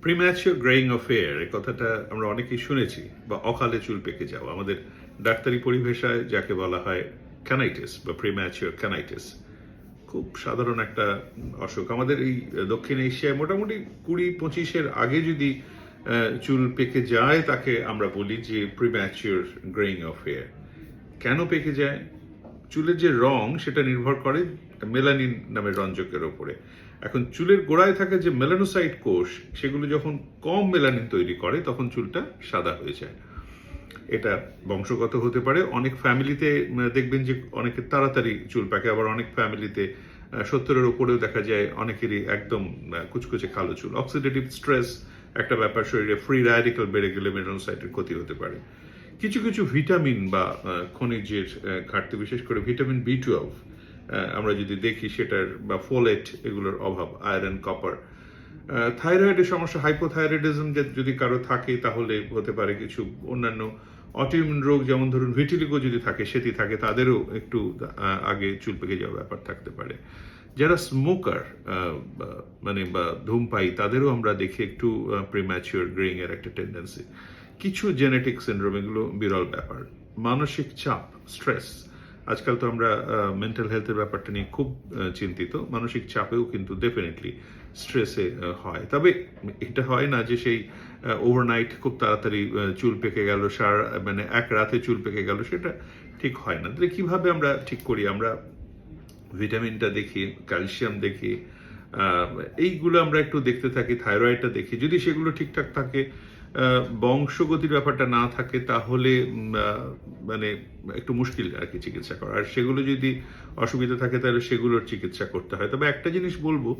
Premature greying of hair এই কথাটা আমরা অনেকেই শুনেছি, বা অকালে চুল পেকে যাওয়া। আমাদের ডাক্তারি পরিভাষায় যাকে বলা হয় ক্যানাইটিস বা প্রিম্যাচিওর ক্যানাইটিস, খুব সাধারণ একটা অসুখ। আমাদের এই দক্ষিণ এশিয়ায় মোটামুটি 20-25-এর আগে যদি চুল পেকে যায় তাকে আমরা বলি যে প্রিম্যাচিওর গ্রেইং অফ হেয়ার। কেন পেকে যায়? চুলের যে রং সেটা নির্ভর করে মেলানিন নামের রঞ্জকের ওপরে। এখন চুলের গোড়ায় থাকে যে মেলানোসাইট কোষ, সেগুলো যখন কম মেলানিন তৈরি করে তখন চুলটা সাদা হয়ে যায়। এটা বংশগত হতে পারে। অনেক ফ্যামিলিতে দেখবেন যে অনেকের তাড়াতাড়ি চুল পাকে, আবার অনেক ফ্যামিলিতে 70-এর উপরেও দেখা যায় অনেকেরই একদম কুচকুচে কালো চুল। অক্সিডেটিভ স্ট্রেস একটা ব্যাপার, শরীরে ফ্রি র্যাডিক্যাল বেড়ে গেলে মেলানোসাইটের ক্ষতি হতে পারে। কিছু কিছু ভিটামিন বা খনিজের ঘাটতি, বিশেষ করে ভিটামিন B12 আমরা যদি দেখি সেটার, বা ফোলেট, এগুলোর অভাব, আয়রন, কপার। থাইরয়েডের সমস্যা, হাইপোথাইরয়েডিজম যদি কারো থাকে তাহলে হতে পারে। কিছু অন্যান্য অটোইমিউন রোগ, যেমন ধরুন ভিটিলিগো যদি থাকে, সেটি থাকে, তাদেরও একটু আগে চুল পেকে যাওয়ার ব্যাপার থাকতে পারে। যারা স্মোকার মানে বা ধূমপায়ী, তাদেরও আমরা দেখি একটু প্রিম্যাচিওর গ্রেইং এর একটা টেন্ডেন্সি। কিছু জেনেটিক সিন্ড্রোম, এগুলো বিরল ব্যাপার। মানসিক চাপ, স্ট্রেস, আজকাল তো আমরা মেন্টাল হেলথের ব্যাপারটা নিয়ে খুব চিন্তিত। মানসিক চাপেও কিন্তু ডেফিনেটলি স্ট্রেসে হয়। তবে এটা হয় না যে সেই ওভারনাইট খুব তাড়াতাড়ি চুল পেকে গেল, মানে এক রাতে চুল পেকে গেল, সেটা ঠিক হয় না। তাহলে কিভাবে আমরা ঠিক করি? আমরা ভিটামিনটা দেখি, ক্যালসিয়াম দেখি, এইগুলো আমরা একটু দেখতে থাকি, থাইরয়েডটা দেখি। যদি সেগুলো ঠিকঠাক থাকে, বংশগতির ব্যাপারটা না থাকে, তাহলে মানে একটু মুশকিল আর কি চিকিৎসা করা। আর সেগুলো যদি অসুবিধা থাকে তাহলে সেগুলোর চিকিৎসা করতে হয়। তবে একটা জিনিস বলবো,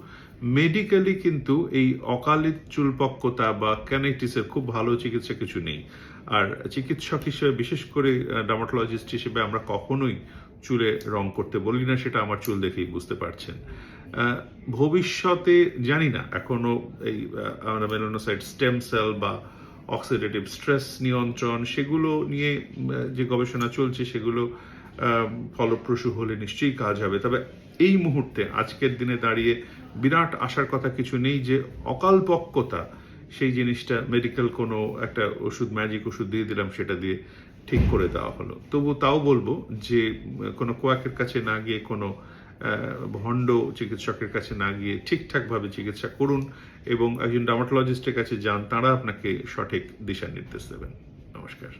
মেডিকেলি কিন্তু এই অকালে চুলপক্কতা বা ক্যানাইটিসের খুব ভালো চিকিৎসা কিছু নেই। আর চিকিৎসক হিসেবে, বিশেষ করে ডার্মাটোলজিস্ট হিসেবে, আমরা কখনোই চুলে রং করতে বলি না, সেটা আমার চুল দেখেই বুঝতে পারছেন। ভবিষ্যতে জানি না, এখনো এই মেলানোসাইট স্টেম সেল বা অক্সিডেটিভ স্ট্রেস নিয়ন্ত্রণ, সেগুলো নিয়ে যে গবেষণা চলছে, সেগুলো ফলপ্রসূ হলে নিশ্চয়ই কাজ হবে। তবে এই মুহূর্তে, আজকের দিনে দাঁড়িয়ে বিরাট আশার কথা কিছু নেই যে অকালপক্কতা সেই জিনিসটা মেডিকেল কোনো একটা ওষুধ, ম্যাজিক ওষুধ দিয়ে দিলাম, সেটা দিয়ে ঠিক করে দেওয়া হলো। তবু তাও বলবো যে কোনো কোয়াকের কাছে না গিয়ে, কোনো ভণ্ড চিকিৎসকের কাছে না গিয়ে ঠিকঠাকভাবে চিকিৎসা করুন এবং একজন ডার্মাটোলজিস্টের কাছে যান, তারা আপনাকে সঠিক দিশা নির্দেশ দেবেন। নমস্কার।